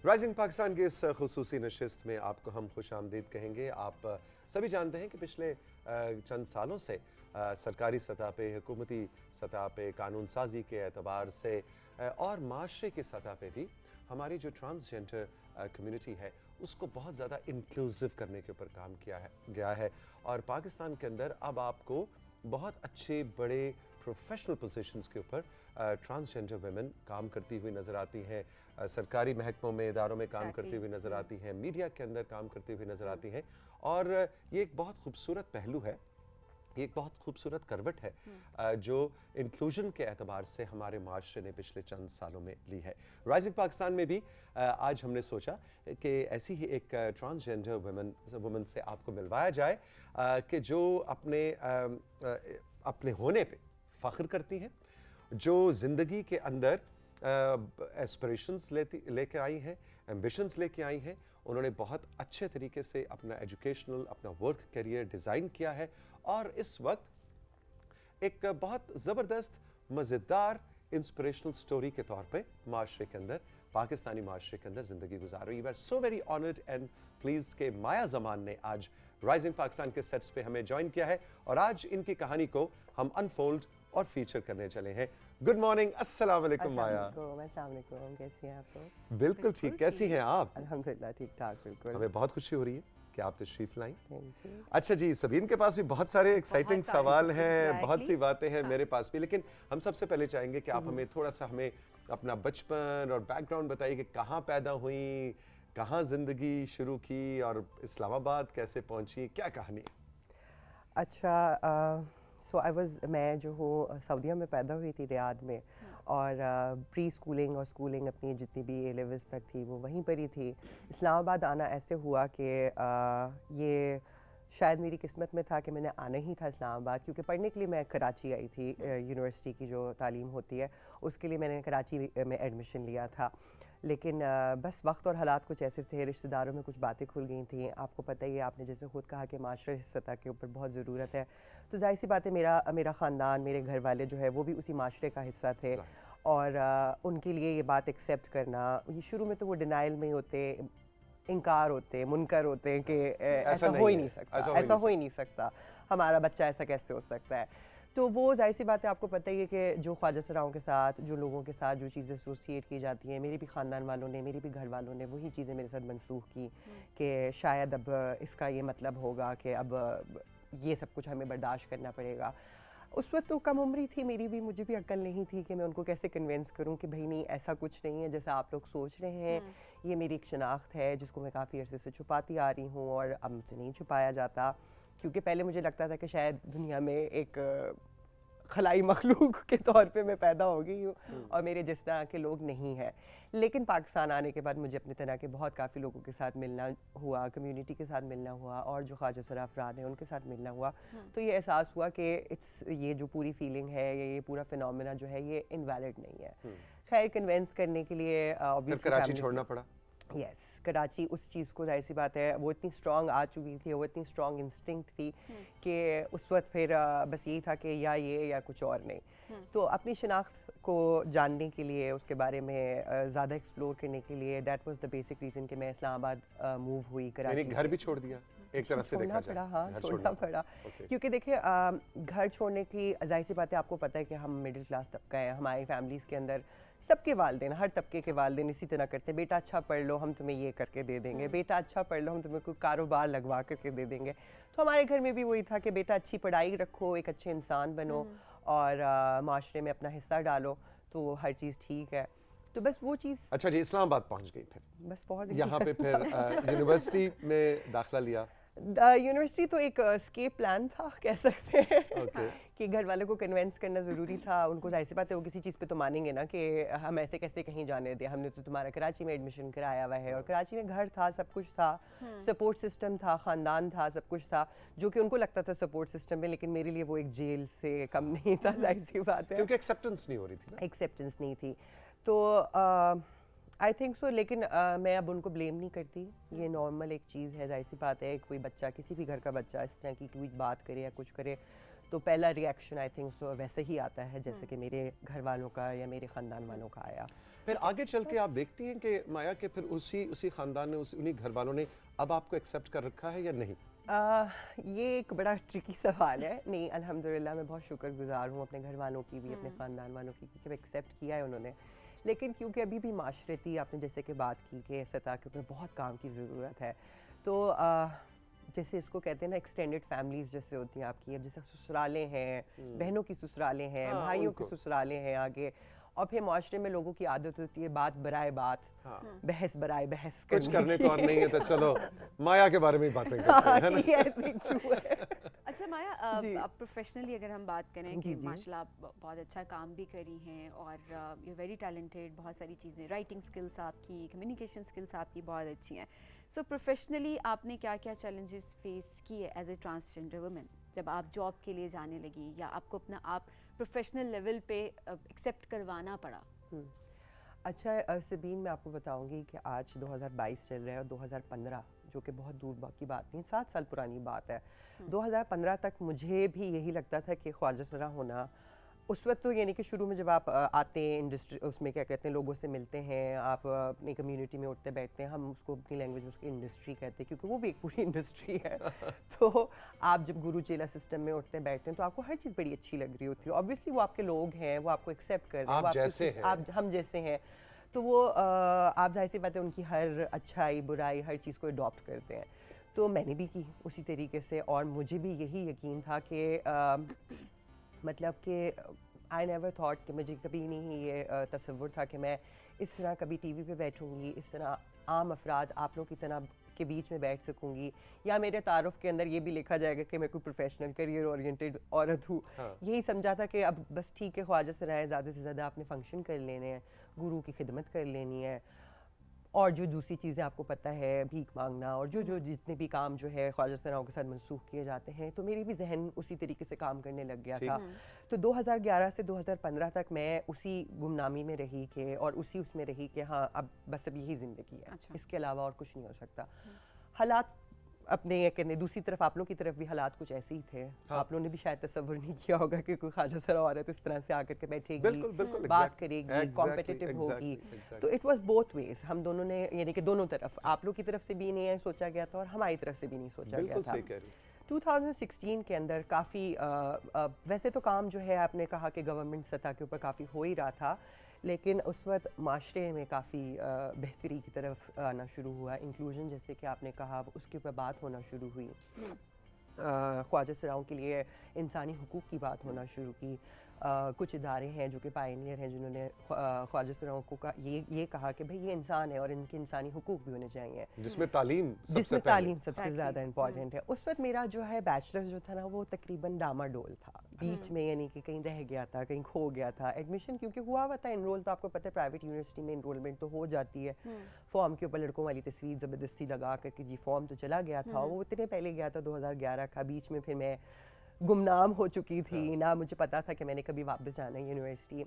Rising Pakistan की इस खुसूसी नशिस्त में आपको हम खुश आमदीद कहेंगे। आप सभी जानते हैं कि पिछले चंद सालों से सरकारी सतह पे, हुकूमती सतह पे, कानून साजी के एतबार से और माशरे की सतह पे भी हमारी जो ट्रांसजेंडर कम्युनिटी है उसको बहुत ज़्यादा इंक्लूसिव करने के ऊपर काम किया गया है। और पाकिस्तान के अंदर अब आपको बहुत अच्छे बड़े प्रोफेशनल पोजीशंस के ऊपर ट्रांसजेंडर वुमेन काम करती हुई नज़र आती हैं, सरकारी महकमों में, इदारों में काम करती हुई नज़र आती हैं, मीडिया के अंदर काम करती हुई नज़र आती हैं। और ये एक बहुत खूबसूरत पहलू है, ये एक बहुत खूबसूरत करवट है जो इंक्लूजन के एतबार से हमारे माशरे ने पिछले चंद सालों में ली है। राइजिंग पाकिस्तान में भी आज हमने सोचा कि ऐसी ही एक ट्रांसजेंडर वुमेन से आपको मिलवाया जाए कि जो अपने होने पे फ़ख्र करती हैं, जो ज़िंदगी के अंदर एस्पिरेशंस लेकर आई हैं, एम्बिशंस लेके आई हैं। उन्होंने बहुत अच्छे तरीके से अपना एजुकेशनल, अपना वर्क करियर डिज़ाइन किया है और इस वक्त एक बहुत ज़बरदस्त, मज़ेदार, इंस्पिरेशनल स्टोरी के तौर पे माशरे के अंदर, पाकिस्तानी माशरे के अंदर ज़िंदगी गुजार रही है। We are so very honoured and pleased के माया जमान ने आज राइजिंग पाकिस्तान के सेट्स पे हमें ज्वाइन किया है और आज इनकी कहानी को हम अनफोल्ड और फीचर करने चले हैं। गुड मॉर्निंग, अस्सलाम वालेकुम माया। अस्सलाम वालेकुम, कैसी हैं आप? बिल्कुल ठीक, कैसी हैं आप? अल्हम्दुलिल्लाह ठीक ठाक, बिल्कुल। हमें बहुत खुशी हो रही है कि आप तशरीफ लाई। Thank you. अच्छा जी, सबीन के पास भी बहुत सारे एक्साइटिंग सवाल हैं, exactly. बहुत सी बातें हैं मेरे पास भी, लेकिन हम सबसे पहले चाहेंगे कि आप हमें थोड़ा सा अपना बचपन और बैकग्राउंड बताइए कि कहाँ पैदा हुई, कहाँ ज़िंदगी शुरू की और इस्लामाबाद कैसे पहुँची, क्या कहानी है? अच्छा, मैं जो हूँ सऊदीया में पैदा हुई थी, रियाद में, और प्री स्कूलिंग और स्कूलिंग अपनी जितनी भी ए लेवल्स तक थी वो वहीं पर ही थी। इस्लामाबाद आना ऐसे हुआ कि ये शायद मेरी किस्मत में था कि मैंने आना ही था इस्लामाबाद, क्योंकि पढ़ने के लिए मैं कराची आई थी। यूनिवर्सिटी की जो तालीम होती है उसके लिए मैंने कराची में एडमिशन लिया था, लेकिन बस वक्त और हालात कुछ ऐसे थे, रिश्तेदारों में कुछ बातें खुल गई थी। आपको पता ही है, आपने जैसे खुद कहा कि माशरे सतह के ऊपर बहुत ज़रूरत है, तो जाहिर सी बात है मेरा ख़ानदान, मेरे घर वाले जो है वो भी उसी माशरे का हिस्सा थे और उनके लिए ये बात एक्सेप्ट करना, ये शुरू में तो वो डिनाइल में ही होते, इनकार होते, मुनकर होते हैं कि ऐसा हो ही नहीं सकता, ऐसा हो ही नहीं सकता, हमारा बच्चा ऐसा कैसे हो सकता है। तो वो जाहिर सी बात है, आपको पता ही है कि जो ख्वाजा सराओं के साथ, जो लोगों के साथ जो चीज़ें एसोसिएट की जाती हैं, मेरे भी ख़ानदान वालों ने, मेरे भी घर वालों ने वही चीज़ें मेरे साथ मनसूख की कि शायद अब इसका ये मतलब होगा कि अब ये सब कुछ हमें बर्दाश्त करना पड़ेगा। उस वक्त तो कम उम्री थी मेरी भी, मुझे भी अक्ल नहीं थी कि मैं उनको कैसे कन्विंस करूं कि भाई नहीं, ऐसा कुछ नहीं है जैसा आप लोग सोच रहे हैं। ये मेरी एक शनाख्त है जिसको मैं काफ़ी अरसे से छुपाती आ रही हूँ और अब मुझसे नहीं छुपाया जाता, क्योंकि पहले मुझे लगता था कि शायद दुनिया में एक खलाई मखलूक के तौर पे मैं पैदा हो गई हूँ और मेरे जिस तरह के लोग नहीं हैं। लेकिन पाकिस्तान आने के बाद मुझे अपने तरह के बहुत काफ़ी लोगों के साथ मिलना हुआ, कम्युनिटी के साथ मिलना हुआ और जो ख्वाजा सरा अफराद हैं उनके साथ मिलना हुआ, तो ये एहसास हुआ कि ये जो पूरी फीलिंग है, ये पूरा फिनोमेना जो है, ये इनवैलिड नहीं है। खैर, कन्विंस करने के लिए ऑब्वियसली कराची छोड़ना पड़ा। यस, कराची उस चीज़ को, जाहिर सी बात है, वो इतनी स्ट्रॉन्ग आ चुकी थी, वो इतनी स्ट्रॉन्ग इंस्टिंक्ट थी कि उस वक्त फिर बस यही था कि या ये या कुछ और नहीं। तो अपनी शनाख्त को जानने के लिए, उसके बारे में ज़्यादा एक्सप्लोर करने के लिए, that was the basic reason कि मैं इस्लामाबाद मूव हुई कराची। घर भी छोड़ दिया एक तरह से, देखा पड़ा, हाँ, छोड़ना पड़ा, क्योंकि देखिए घर छोड़ने की जाहिर सी बात है, आपको पता है कि हम मिडिल क्लास तबका है, हमारी फैमिलीज़ के अंदर सबके वालिदैन, हर तबके के वालिदैन इसी तरह करते हैं, बेटा अच्छा पढ़ लो हम तुम्हें ये करके दे देंगे, बेटा अच्छा पढ़ लो हम तुम्हें कोई कारोबार लगवा करके दे देंगे। तो हमारे घर में भी वही था कि बेटा अच्छी पढ़ाई रखो, एक अच्छे इंसान बनो और माशरे में अपना हिस्सा डालो, तो हर चीज़ ठीक है। तो बस वो चीज़। अच्छा जी, इस्लामाबाद पहुँच गई, फिर बस पहुँच गई यहाँ पे, फिर यूनिवर्सिटी में दाखिला लिया। यूनिवर्सिटी तो एक स्केप प्लान था, कह सकते हैं कि घर वालों को कन्विंस करना ज़रूरी था। उनको जाहिर सी बात है, वो किसी चीज़ पे तो मानेंगे ना कि हम ऐसे कैसे कहीं जाने दें, हमने तो तुम्हारा कराची में एडमिशन कराया हुआ है और कराची में घर था, सब कुछ था, सपोर्ट सिस्टम था, ख़ानदान था, सब कुछ था, जो कि उनको लगता था सपोर्ट सिस्टम में, लेकिन मेरे लिए वो एक जेल से कम नहीं था, जाहिर सी बात है, क्योंकि एक्सेप्टेंस नहीं हो रही थी ना। एक्सेप्टेंस नहीं थी, तो आई थिंक सो। लेकिन मैं अब उनको ब्लेम नहीं करती, ये नॉर्मल एक चीज़ है, जाहिर सी बात है, कोई बच्चा, किसी भी घर का बच्चा इस तरह की कोई बात करे या कुछ करे तो पहला रिएक्शन आई थिंक सो वैसे ही आता है जैसे कि मेरे घर वालों का या मेरे ख़ानदान वालों का आया। फिर आगे चल के आप देखती हैं कि माया के फिर उसी खानदान ने उन्हीं घर वालों ने अब आपको एक्सेप्ट कर रखा है या नहीं? ये एक बड़ा ट्रिकी सवाल है। नहीं, अल्हम्दुलिल्लाह मैं बहुत शुक्रगुजार हूँ अपने घर वालों की भी, अपने ख़ानदान वालों की कि एक्सेप्ट किया है उन्होंने। लेकिन क्योंकि अभी भी माशरती आपने जैसे कि बात की कि सतह के ऊपर बहुत काम की ज़रूरत है, तो जैसे इसको कहते हैं ना एक्सटेंडेड फैमिलीज़ जैसे होती हैं आपकी, अब जैसे ससुरालें हैं, बहनों की ससुरालें हैं, हाँ, भाइयों की उनको। ससुरालें हैं आगे, और फिर माशरे में लोगों की आदत होती है बात बराए बात, हाँ। बहस बराए बहस कुछ करने की। को और नहीं है तो चलो माया के बारे में ही बातें करते हैं, है ना? कि ऐसे क्यों है? अच्छा माया, जी। अब प्रोफेशनली अगर हम बात करें जी, कि जी। माशाल्लाह आप बहुत अच्छा काम भी करी हैं और यू वेरी टैलेंटेड, बहुत सारी चीज़ें, राइटिंग स्किल्स आपकी, कम्युनिकेशन स्किल्स आपकी बहुत अच्छी हैं। सो प्रोफेशनली आपने क्या क्या चैलेंजेस फेस किए एज ए ट्रांसजेंडर वुमेन जब आप जॉब के लिए जाने लगी, या आपको अपना आप प्रोफेशनल लेवल पे एक्सेप्ट करवाना पड़ा? अच्छा सबिन, मैं आपको बताऊंगी कि आज 2022 चल रहा है और 2015 जो कि बहुत दूर की बात नहीं, 7 साल पुरानी बात है। 2015 तक मुझे भी यही लगता था कि ख्वाजा सरा होना, उस वक्त तो यानी कि शुरू में जब आप आते हैं इंडस्ट्री, उसमें क्या कहते हैं, लोगों से मिलते हैं, आप अपनी कम्युनिटी में उठते बैठते हैं, हम उसको अपनी लैंग्वेज में उसकी इंडस्ट्री कहते हैं क्योंकि वो भी एक पूरी इंडस्ट्री है। तो आप जब गुरु चेला सिस्टम में उठते बैठते हैं तो आपको हर चीज़ बड़ी अच्छी लग रही होती है। ऑब्वियसली वो आपके लोग हैं, वो आपको एक्सेप्ट कर रहे हैं, आप वो आपकी जैसे हैं। आप हम जैसे हैं, तो वो आप जाहिर सी बात है उनकी हर अच्छाई बुराई हर चीज़ को अडॉप्ट करते हैं। तो मैंने भी की उसी तरीके से, और मुझे भी यही यकीन था कि मतलब कि आई नेवर थॉट कि मुझे कभी नहीं ये तसव्वुर था कि मैं इस तरह कभी टीवी पे बैठूंगी, इस तरह आम अफराद आप लोग की तरह के बीच में बैठ सकूंगी, या मेरे तारुफ के अंदर ये भी लिखा जाएगा कि मैं कोई प्रोफेशनल करियर ओरिएंटेड औरत हूँ। हाँ। यही समझा था कि अब बस ठीक है, ख्वाजा सराय ज़्यादा से ज़्यादा आपने फंक्शन कर लेने हैं, गुरु की खिदमत कर लेनी है, और जो दूसरी चीज़ें आपको पता है, भीख मांगना और जो जो जितने भी काम जो है ख्वाजा सराओं के साथ मनसूख किए जाते हैं, तो मेरी भी जहन उसी तरीके से काम करने लग गया ठीक। था। तो 2011 से 2015 तक मैं उसी गुमनामी में रही कि, और उसी उसमें रही कि हाँ अब बस अब यही ज़िंदगी है, अच्छा। इसके अलावा और कुछ नहीं हो सकता। हालात अपने ये कहने, दूसरी तरफ आप लोग की तरफ भी हालात कुछ ऐसे ही थे। हाँ। आप लोगों ने भी शायद तसव्वुर नहीं किया होगा कि कोई ख्वाजा सरा औरत इस तरह से आकर के बैठेगी, बिल्कुल बिल्कुल बात exactly, करेगी, exactly, कॉम्पिटिटिव exactly, होगी। exactly. तो इट वाज बोथ वेज, हम दोनों ने यानी कि दोनों तरफ, आप लोग की तरफ से भी नहीं सोचा गया था और हमारी तरफ से भी नहीं सोचा गया बिल्कुल था। सही कह रही हैं। 2016 के अंदर काफ़ी वैसे तो काम जो है आपने कहा कि गवर्नमेंट सतह के ऊपर काफ़ी हो ही रहा था, लेकिन उस वक्त माशरे में काफ़ी बेहतरी की तरफ आना शुरू हुआ। इंक्लूजन जैसे कि आपने कहा, उसके ऊपर बात होना शुरू हुई, ख्वाजा सराओं के लिए इंसानी हुकूक की बात होना शुरू की। कुछ इदारे हैं जो कि पायनियर हैं जिन्होंने ख्वाजा सराओं को ये कहा कि भाई ये इंसान है और इनके इंसानी हुकूक भी होने चाहिए, जिसमें तालीम सबसे जिसमें पहले। तालीम सबसे Exactly. ज़्यादा इम्पॉर्टेंट है। उस वक्त मेरा जो है बैचलर्स जो था ना, वो तकरीबन डामाडोल था, बीच में यानी कि कहीं रह गया था, कहीं खो गया था। एडमिशन क्योंकि हुआ हुआ था, एनरोल तो आपको पता है प्राइवेट यूनिवर्सिटी में एनरोलमेंट तो हो जाती है, फॉर्म के ऊपर लड़कों वाली तस्वीर ज़बरदस्ती लगा करके जी फॉर्म तो चला गया था। वो इतने पहले गया था 2011 का, बीच में फिर मैं गुमनाम हो चुकी थी, ना मुझे पता था कि मैंने कभी वापस जाना है यूनिवर्सिटी।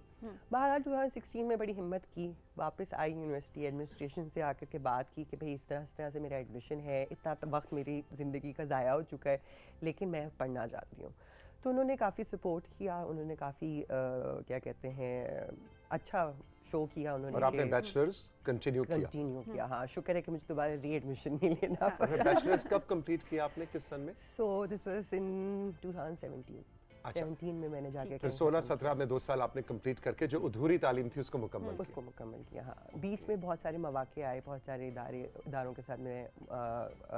बहरहाल 2016 में बड़ी हिम्मत की, वापस आई यूनिवर्सिटी एडमिनिस्ट्रेशन से आकर के बात की कि भाई इस तरह से मेरा एडमिशन है, इतना वक्त मेरी ज़िंदगी का ज़ाया हो चुका है, लेकिन मैं पढ़ना चाहती हूँ। तो उन्होंने काफ़ी सपोर्ट किया, उन्होंने काफ़ी क्या कहते हैं अच्छा शो किया उन्होंने। और आपने बैचलर्स कंटिन्यू किया? कंटिन्यू किया, हाँ। शुक्र है कि मुझे दोबारा री एडमिशन नहीं लेना पड़ा। और बैचलर्स कब कंप्लीट किया आपने, किस सन में? So this was in 2017। अच्छा। 17 में मैंने जाके फिर 16-17 में 2 साल आपने कंप्लीट करके जो अधूरी तालीम थी उसको मुकम्मल किया। उसको मुकम्मल किया, हाँ। बीच में बहुत सारे मौके आए, बहुत सारे इदारों के साथ मैं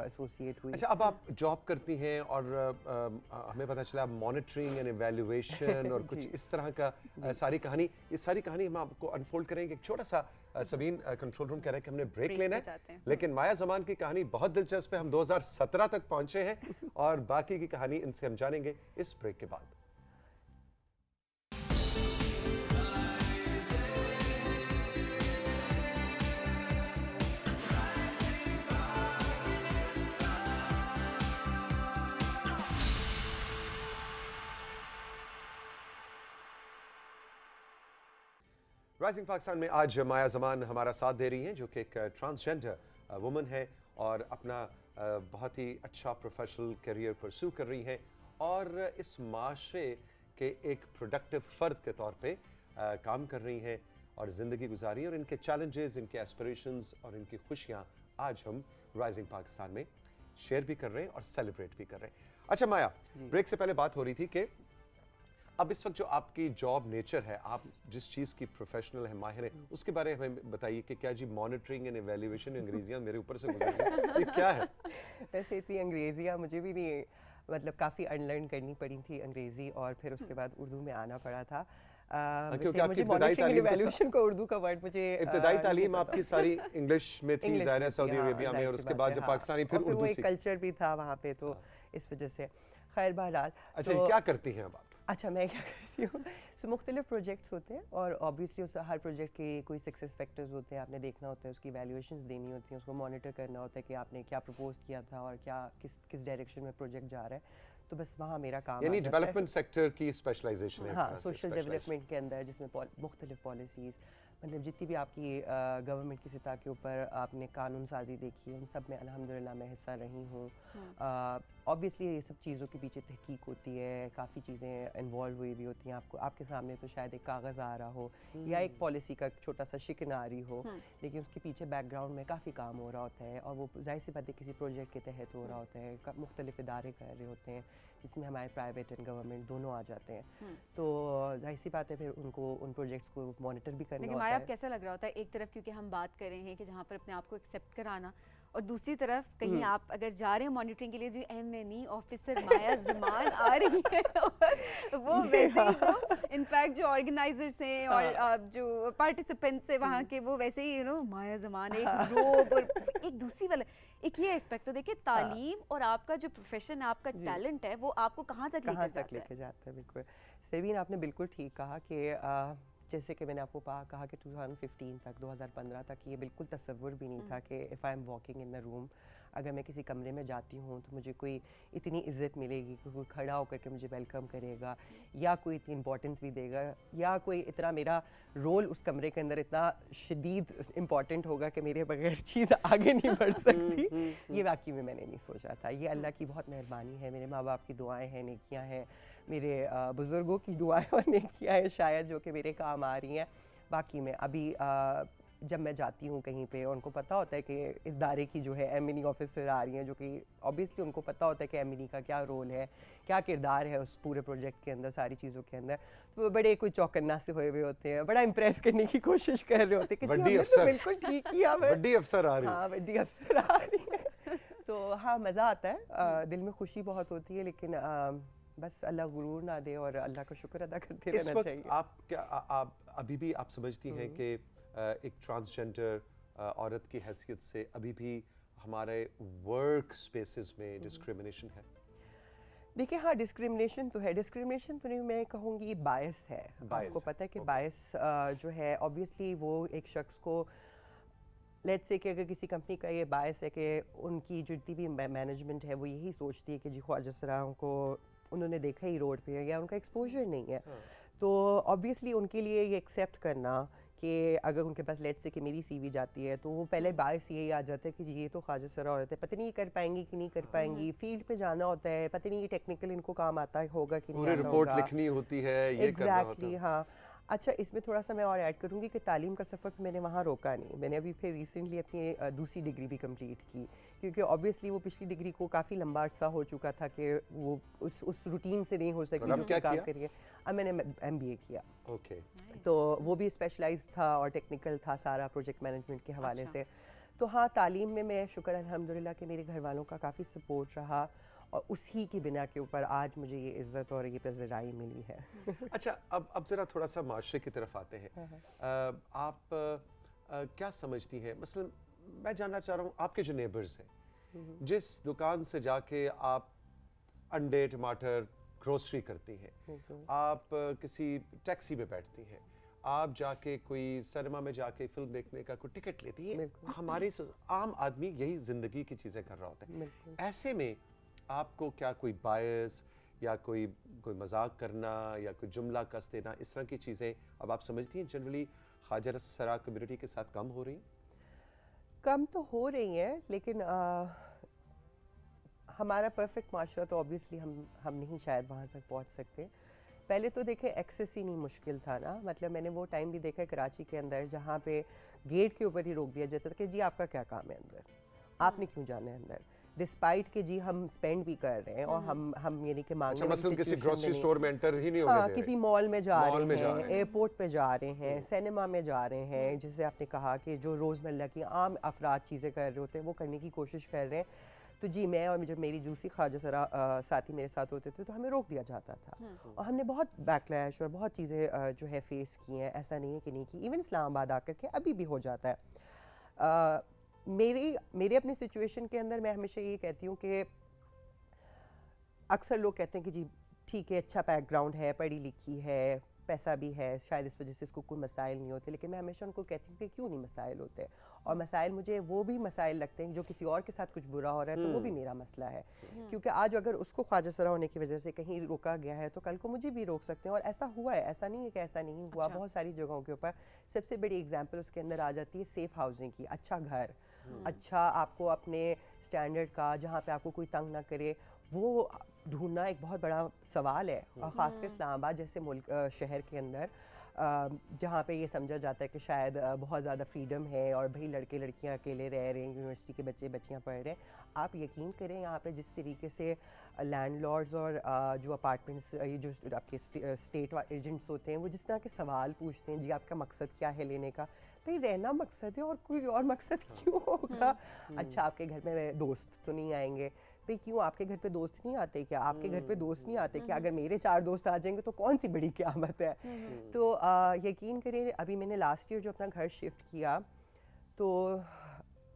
एसोसिएट हुई। अच्छा, अब आप जॉब करती हैं और हमें पता चला मॉनिटरिंग एंड इवैल्यूएशन और कुछ इस तरह का सारी कहानी हम आपको अनफोल्ड करेंगे। एक छोटा सा सबीन कंट्रोल रूम कह रहा है कि हमने ब्रेक लेना है, लेकिन माया ज़मान की कहानी बहुत दिलचस्प है। हम 2017 तक पहुंचे हैं और बाकी की कहानी इनसे हम जानेंगे इस ब्रेक के बाद। राइजिंग पाकिस्तान में आज माया ज़मान हमारा साथ दे रही हैं, जो कि एक ट्रांसजेंडर वुमन है और अपना बहुत ही अच्छा प्रोफेशनल करियर परस्यू कर रही हैं और इस माशरे के एक प्रोडक्टिव फ़र्द के तौर पे काम कर रही हैं और ज़िंदगी गुजारी और इनके चैलेंजेस, इनके एस्पिरेशंस और इनकी खुशियाँ आज हम राइजिंग पाकिस्तान में शेयर भी कर रहे हैं और सेलिब्रेट भी कर रहे हैं। अच्छा माया, ब्रेक से पहले बात हो रही थी कि अब इस वक्त जो आपकी जॉब नेचर है, आप जिस चीज़ की प्रोफेशनल है, माहिर हैं, उसके बारे में हमें बताइए कि क्या जी मॉनिटरिंग एंड एवेल्यूएशन, अंग्रेजियाँ मेरे ऊपर से गुजर गई, ये क्या है? वैसे इतनी अंग्रेजियाँ मुझे भी नहीं, मतलब काफ़ी अनलर्न करनी पड़ी थी अंग्रेज़ी, और फिर उसके बाद उर्दू में आना पड़ा था। क्योंकि आपकी मुझे इब्तदाई मॉनिटरिंग तालीम तो एवैल्यूएशन का उर्दू का वर्ड मुझे इब्तदाई नहीं तालीम पता। आपकी सारी इंग्लिश में थी, इंग्लिश ज़ाहिर है में थी, सऊदी हाँ, अरेबिया में, ज़ाहिर और सी उसके बात बाद है, जब हाँ। पाकिस्तानी फिर और फिर वो उर्दू एक सीखी। कल्चर भी था वहाँ पे, तो इस वजह से खैर बहरहाल। अच्छा, तो क्या करती हैं अब आप? अच्छा, मैं क्या करती हूँ, सो मुख्तलिफ प्रोजेक्ट्स होते हैं, और ऑब्वियसली उस हर प्रोजेक्ट के कोई सक्सेस फैक्टर्स होते हैं, आपने देखना होता है, उसकी वैल्यूएशंस देनी होती हैं, उसको मॉनिटर करना होता है कि आपने क्या प्रपोज किया था और क्या किस डायरेक्शन में प्रोजेक्ट जा रहा है। तो बस वहाँ मेरा काम यानी आ जाता है। डेवलपमेंट सेक्टर की स्पेशलाइजेशन है, हाँ, एक तरह से सोशल specialized। डेवलपमेंट के अंदर, जिसमें मुख्तलिफ पॉलिसीज़, मतलब जितनी भी आपकी गवर्नमेंट की सतह के ऊपर आपने कानून साजी देखी है, उन सब में अल्हम्दुलिल्लाह मैं हिस्सा रही हूँ। ऑब्वियसली ये सब चीज़ों के पीछे तहकीक होती है, काफ़ी चीज़ें इन्वॉल्व हुई भी होती हैं। आपके सामने तो शायद एक कागज़ आ रहा हो या एक पॉलिसी का छोटा सा शिकन आ रही हो, लेकिन उसके पीछे बैकग्राउंड में काफ़ी काम हो रहा होता है, और वो जाहिर सी बात है किसी प्रोजेक्ट के तहत हो रहा होता है, मुख्तलिफ इदारे कर रहे होते हैं, जिसमें हमारे प्राइवेट एंड गवर्नमेंट दोनों आ जाते हैं। तो जाहिर सी बात है फिर उनको उन प्रोजेक्ट्स को मॉनिटर भी करना लेकिन होता माया, है। अब कैसा लग रहा होता है एक तरफ, क्योंकि हम बात कर रहे हैं कि जहाँ पर अपने आप को एक्सेप्ट कराना, और दूसरी तरफ कहीं आप अगर जा रहे हैं मॉनिटरिंग के लिए, जो एमएनई ऑफिसर माया ज़मान आ रही है, और वो वैसे ही जो इनफैक्ट जो ऑर्गेनाइजर्स हैं और जो पार्टिसिपेंट्स हैं वहाँ के, वो वैसे ही माया ज़मान एक रोब, और एक दूसरी वाला एक ये एस्पेक्ट तो देखिए, तालीम और आपका जो प्रोफेशन, आपका टैलेंट है, वो आपको कहाँ तक लेके जाता है। बिल्कुल सेबीन, आपने बिल्कुल ठीक कहा कि जैसे कि मैंने आपको कहा कि 2015 तक, 2015 तक ये बिल्कुल तसव्वुर भी नहीं था कि if I am walking in the room, अगर मैं किसी कमरे में जाती हूँ तो मुझे कोई इतनी इज़्ज़त मिलेगी कि कोई खड़ा होकर के मुझे वेलकम करेगा, या कोई इतनी इंपॉर्टेंस भी देगा, या कोई इतना मेरा रोल उस कमरे के अंदर इतना शदीद इम्पॉर्टेंट होगा कि मेरे बगैर चीज़ आगे नहीं बढ़ सकती। ये वाकई में मैंने नहीं सोचा था। ये अल्लाह की बहुत मेहरबानी है, मेरे माँ बाप की दुआएं हैं, नेकियां हैं, मेरे बुज़ुर्गों की दुआएं और नेकियां हैं शायद, जो कि मेरे काम आ रही हैं। बाकी में अभी जब मैं जाती हूँ कहीं पे, उनको पता होता है कि इदारे की जो है एमएनई ऑफिसर आ रही हैं, जो कि ऑब्वियसली उनको पता होता है कि एमएनई का क्या रोल है, क्या किरदार है उस पूरे प्रोजेक्ट के अंदर, सारी चीज़ों के अंदर। तो वो बड़े कोई चौकन्ना से हुए हुए होते हैं, बड़ा इंप्रेस करने की कोशिश कर रहे होते हैं कि जी, हमने तो बिल्कुल ठीक किया। बड़ी अफसर आ रही है। हाँ, बड़ी अफसर आ रही है। तो हाँ, मज़ा आता है, दिल में खुशी बहुत होती है, लेकिन बस अल्लाह गुरूर ना दे और अल्लाह का शुक्र अदा करते रहना चाहिए। आप क्या आप अभी भी आप समझती हैं कि एक ट्रांसजेंडर औरत की हैसियत से अभी भी हमारे वर्क स्पेसेस में डिस्क्रिमिनेशन है? देखिए, हाँ, डिस्क्रिमिनेशन तो है। डिस्क्रिमिनेशन तो नहीं, मैं कहूँगी बायस है। आपको पता है कि बायस जो है, ऑब्वियसली वो एक शख्स को, लेट्स से कि अगर किसी कंपनी का ये बायस है कि उनकी जितनी भी मैनेजमेंट है वो यही सोचती है कि जी ख्वाजा सराओं को उन्होंने देखा ही रोड पे, या उनका एक्सपोजर नहीं है, तो ऑब्वियसली उनके लिए ये एक्सेप्ट करना कि अगर उनके पास लेट्स से कि मेरी सीवी जाती है, तो वो पहले बायस यही आ जाता है कि जी ये तो ख्वाजा सरा औरत है, पता नहीं ये कर पाएंगी कि नहीं कर पाएंगी, फील्ड पे जाना होता है, पता नहीं ये टेक्निकल इनको काम आता होगा कि नहीं आता होगा, रिपोर्ट लिखनी होती है, ये करना होता है। हाँ। अच्छा, इसमें थोड़ा सा मैं और ऐड करूँगी कि तालीम का सफ़र मैंने वहाँ रोका नहीं। मैंने अभी फिर रिसेंटली अपनी दूसरी डिग्री भी कंप्लीट की, क्योंकि ऑब्वियसली वो पिछली डिग्री को काफ़ी लंबा अर्सा हो चुका था कि वो उस रूटीन से नहीं हो सकी जो कि काम करिए। अब मैंने MBA किया। ओके। तो वो भी स्पेशलाइज था और टेक्निकल था सारा, प्रोजेक्ट मैनेजमेंट के हवाले से। तो हाँ, तालीम में मैं शुक्र अल्हम्दुलिल्लाह कि मेरे घर वालों का काफ़ी सपोर्ट रहा, और उसी की बिना के ऊपर आज मुझे ये इज़्ज़त और ये पज़राई मिली है। अच्छा, अब ज़रा थोड़ा सा माशरे की तरफ आते हैं। आप क्या समझती हैं, मसलन मैं जानना चाह रहा हूँ, आपके जो नेबर्स हैं, जिस दुकान से जाके आप अंडे, टमाटर, ग्रोसरी करती हैं, आप किसी टैक्सी में बैठती हैं, आप जाके कोई सिनेमा में जाके फिल्म देखने का कोई टिकट लेती है, हमारे आम आदमी यही ज़िंदगी की चीज़ें कर रहा होता है। ऐसे में आपको क्या कोई बायस या कोई मजाक करना या कोई जुमला कस देना, इस तरह की चीज़ें अब आप समझती हैं जनरली ख्वाजा सरा कम्युनिटी के साथ कम हो रही हैं? कम तो हो रही हैं, लेकिन हमारा परफेक्ट माशरा तो ऑब्वियसली हम नहीं शायद वहाँ तक पहुँच सकते, पहले तो देखे एक्सेस ही नहीं मुश्किल था ना, मतलब मैंने वो टाइम भी देखा है कराची के अंदर जहाँ पे गेट के ऊपर ही रोक दिया जाता था कि जी आपका क्या काम है अंदर, आपने क्यों जाना है अंदर, डिस्पाइट कि जी हम स्पेंड भी कर रहे हैं और हम यानी कि मांगने अच्छा, वाली मसलन किसी situation ग्रोसरी में नहीं। स्टोर में एंटर ही नहीं होने हाँ, दे किसी रहे। मॉल में जा मॉल में रहे जा हैं, रहे हैं। एयरपोर्ट पे जा रहे हैं, सिनेमा में जा रहे हैं, जैसे आपने कहा कि जो रोज़मर्रा की आम अफराद चीज़ें कर रहे होते हैं वो करने की कोशिश कर रहे हैं। तो जी मैं और जब मेरी दूसरी ख्वाजा सरा साथी मेरे साथ होते थे तो हमें रोक दिया जाता था और हमने बहुत बैकलैश और बहुत चीज़ें जो है फेस की हैं, ऐसा नहीं है कि नहीं की, इवन इस्लामाबाद आकर के अभी भी हो जाता है। मेरे अपनी सिचुएशन के अंदर मैं हमेशा ये कहती हूँ कि अक्सर लोग कहते हैं कि जी ठीक है, अच्छा बैकग्राउंड है, पढ़ी लिखी है, पैसा भी है, शायद इस वजह से इसको कोई मसाइल नहीं होते, लेकिन मैं हमेशा उनको कहती हूँ कि क्यों नहीं मसाइल होते, और मसाइल मुझे वो भी मसाइल लगते हैं जो किसी और के साथ कुछ बुरा हो रहा है तो वो भी मेरा मसला है, क्योंकि आज अगर उसको ख्वाजा सरा होने की वजह से कहीं रोका गया है तो कल को मुझे भी रोक सकते हैं, और ऐसा हुआ है, ऐसा नहीं है कि ऐसा नहीं हुआ। अच्छा। बहुत सारी जगहों के ऊपर सबसे बड़ी एग्जाम्पल उसके अंदर आ जाती है सेफ हाउसिंग की, अच्छा घर, अच्छा आपको अपने स्टैंडर्ड का, जहाँ पे आपको कोई तंग ना करे, वो ढूंढना एक बहुत बड़ा सवाल है, और ख़ासकर इस्लामाबाद जैसे मुल्क शहर के अंदर जहाँ पे ये समझा जाता है कि शायद बहुत ज़्यादा फ्रीडम है और भाई लड़के लड़कियाँ अकेले रह रहे हैं, यूनिवर्सिटी के बच्चे बच्चियाँ पढ़ रहे हैं। आप यकीन करें यहाँ पे जिस तरीके से लैंडलॉर्ड्स और जो अपार्टमेंट्स, ये जो आपके स्टेट एजेंट्स होते हैं, वो जिस तरह के सवाल पूछते हैं, जी आपका मकसद क्या है लेने का, भाई रहना मकसद है और कोई और मकसद क्यों होगा। अच्छा आपके घर में दोस्त तो नहीं आएंगे, भाई क्यों आपके घर पे दोस्त नहीं आते क्या, आपके घर पे दोस्त नहीं आते क्या, अगर मेरे 4 दोस्त आ जाएंगे तो कौन सी बड़ी क़यामत है। तो यकीन करिए अभी मैंने लास्ट ईयर जो अपना घर शिफ्ट किया तो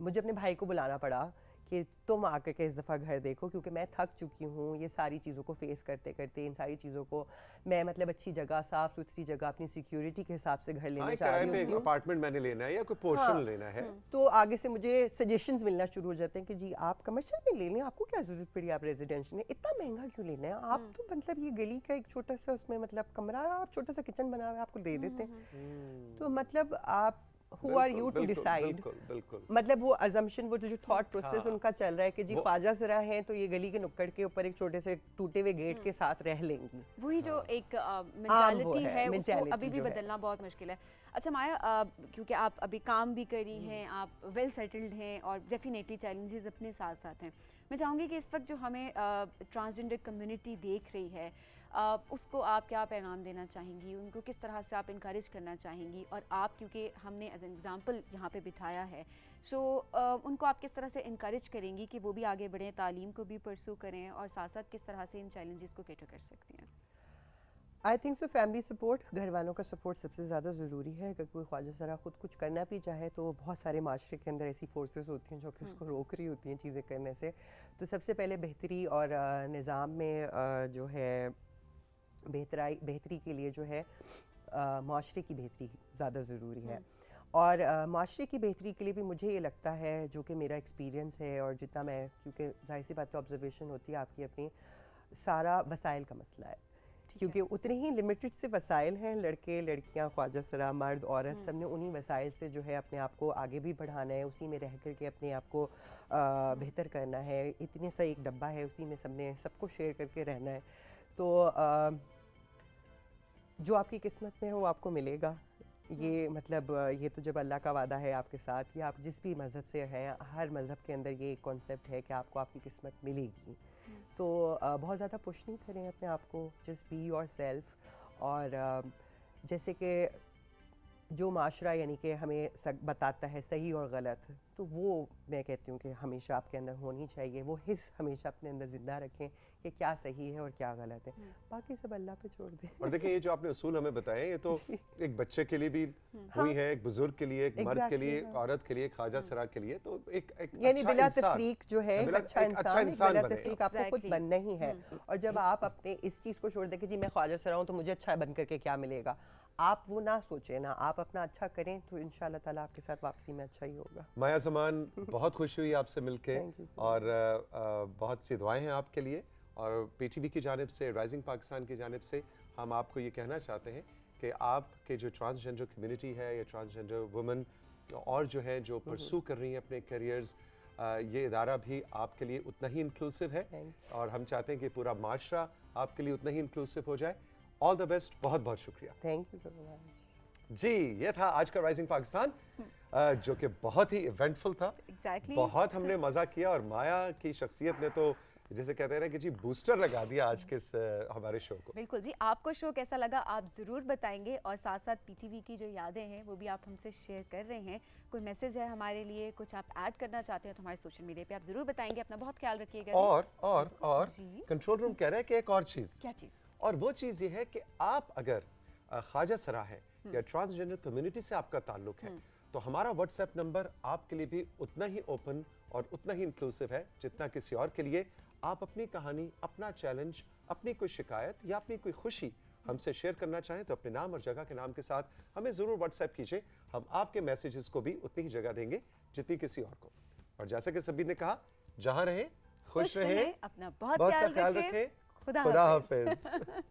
मुझे अपने भाई को बुलाना पड़ा कि तुम आकर के इस दफ़ा घर देखो, क्योंकि मैं थक चुकी हूँ ये सारी चीज़ों को फेस करते करते, इन सारी चीज़ों को मैं मतलब अच्छी जगह, साफ़ सुथरी जगह, अपनी सिक्योरिटी के हिसाब से घर लेना चाह रही हूँ। अपार्टमेंट मैंने लेना है या कोई पोर्शन लेना है, तो आगे से मुझे सजेशंस मिलना शुरू हो जाते हैं कि जी आप कमर्शियल में ले लें, आपको क्या ज़रूरत पड़ी आप रेजिडेंशियल में, इतना महंगा क्यों लेना है, आप तो मतलब ये गली का एक छोटा सा उसमें मतलब कमरा, आप छोटा सा किचन बना हुआ है आपको दे देते हैं। तो मतलब आप Who are you to decide? बिल्कुल। मतलब वो assumption, वो जो थॉट प्रोसेस उनका चल रहा है कि जी ख्वाजा सरा हैं तो ये गली के नुक्कड़ के ऊपर एक छोटे से टूटे हुए गेट के साथ रह लेंगी, वही जो एक मेंटालिटी है उसको mentality अभी भी जो है। बदलना बहुत मुश्किल है। अच्छा माया, क्योंकि आप अभी काम भी करी हैं, आप वेल सेटल्ड हैं और डेफिनेटली चैलेंजेस अपने साथ साथ हैं, मैं चाहूँगी कि इस वक्त जो हमें ट्रांसजेंडर कम्युनिटी देख रही है उसको आप क्या पैगाम देना चाहेंगी, उनको किस तरह से आप इनकरेज करना चाहेंगी, और आप क्योंकि हमने एज एन एग्जांपल यहाँ पे बिठाया है, सो उनको आप किस तरह से इनकरेज करेंगी कि वो भी आगे बढ़ें, तालीम को भी परसू करें, और साथ साथ किस तरह से इन चैलेंजेस को कैटर कर सकती हैं? I think so family support, घर वालों का सपोर्ट सबसे ज़्यादा ज़रूरी है। अगर कोई ख्वाजा सरा खुद कुछ करना भी चाहे तो बहुत सारे माशरे के अंदर ऐसी फोर्सेस होती हैं जो कि उसको रोक रही होती हैं चीज़ें करने से। तो सबसे पहले बेहतरी और निज़ाम में जो है बेहतरी के लिए जो है माशरे की बेहतरी ज़्यादा ज़रूरी है, और माशरे की बेहतरी के लिए भी मुझे ये लगता है, जो कि मेरा एक्सपीरियंस है और जितना मैं, क्योंकि जाहिर सी बात है ऑब्जर्वेशन होती है आपकी अपनी, सारा वसाइल का मसला है, क्योंकि उतने ही लिमिटेड से वसाइल हैं, लड़के लड़कियां, ख्वाजा सरा, मर्द औरत, सब ने उन्हीं वसाइल से जो है अपने आप को आगे भी बढ़ाना है, उसी में रह कर के अपने आप को बेहतर करना है। इतने सा एक डब्बा है, उसी में सबने सबको शेयर करके रहना है। तो जो आपकी किस्मत में है वो आपको मिलेगा, ये मतलब ये तो जब अल्लाह का वादा है आपके साथ, या आप जिस भी मज़हब से हैं, हर मज़हब के अंदर ये एक कॉन्सेप्ट है कि आपको आपकी किस्मत मिलेगी। तो बहुत ज़्यादा पुश नहीं करें अपने आप को, जस्ट बी योर सेल्फ। और जैसे कि जो माशरा यानी कि हमें बताता है सही और गलत, तो वो मैं कहती हूँ कि हमेशा आपके अंदर होनी चाहिए, वो हिस्स हमेशा अपने अंदर ज़िंदा रखें कि क्या सही है और क्या गलत है, बाकी सब अल्लाह पे छोड़ दें। और देखिए ये जो आपने उसूल हमें बताए, ये तो एक बच्चे के लिए भी हुई है, एक बुजुर्ग के लिए, एक मर्द के लिए, औरत के लिए, ख्वाजा सरा के लिए, तो एक यानी अच्छा बिला इंसान, तफरीक जो है एक अच्छा इंसान, बिला तफरीक आपको खुद बनना ही है। और जब आप अपने इस चीज़ को छोड़ दें कि जी मैं ख्वाजा सरा हूँ तो मुझे अच्छा बन करके क्या मिलेगा, आप वो ना सोचें ना, आप अपना अच्छा करें तो इंशाल्लाह ताला आपके साथ वापसी में अच्छा ही होगा। माया ज़मान, बहुत खुशी हुई आपसे मिलके, Thank you so और बहुत सी दुआएं हैं आपके लिए, और पीटीवी की जानिब से, राइजिंग पाकिस्तान की जानिब से हम आपको ये कहना चाहते हैं कि आपके जो ट्रांसजेंडर कम्युनिटी है या ट्रांसजेंडर वुमेन और जो है जो परसू कर रही हैं अपने करियर्स, ये इदारा भी आपके लिए उतना ही इंक्लूसिव है, और हम चाहते हैं कि पूरा माशरा आपके लिए उतना ही इंक्लूसिव हो जाए। ऑल द बेस्ट, बहुत बहुत शुक्रिया। Thank you so much. जी, ये था आज का राइजिंग पाकिस्तान, जो कि बहुत ही इवेंटफुल था। Exactly. बहुत हमने मजा किया और माया की शख्सियत ने तो जैसे कहते हैं ना कि जी बूस्टर लगा दिया आज के इस हमारे शो को। बिल्कुल जी, आपको शो कैसा लगा आप ज़रूर बताएंगे, और साथ साथ पीटीवी की जो यादें हैं वो भी आप हमसे शेयर कर रहे हैं। कोई मैसेज है हमारे लिए, कुछ आप ऐड करना चाहते हैं तो हमारे सोशल मीडिया पे आप ज़रूर बताएंगे। अपना बहुत ख्याल रखिएगा जी। और जी। कंट्रोल रूम कह रहा है कि एक और चीज, क्या चीज़? और वो चीज ये है कि आप अगर ख्वाजा सरा है या ट्रांसजेंडर कम्युनिटी से आपका ताल्लुक है, तो हमारा व्हाट्सएप नंबर आपके लिए भी उतना ही ओपन और उतना ही इंक्लूसिव है जितना किसी और के लिए। आप अपनी कहानी, अपना चैलेंज, अपनी कोई शिकायत या अपनी कोई खुशी हमसे शेयर करना चाहें तो अपने नाम और जगह के नाम के साथ हमें ज़रूर व्हाट्सएप कीजिए। हम आपके मैसेजेस को भी उतनी ही जगह देंगे जितनी किसी और को। और जैसा कि सभी ने कहा, जहां रहें खुश रहें, अपना बहुत बहुत सा ख्याल रखें। रखें। खुदा खुदा हाफिज़। हाफिज।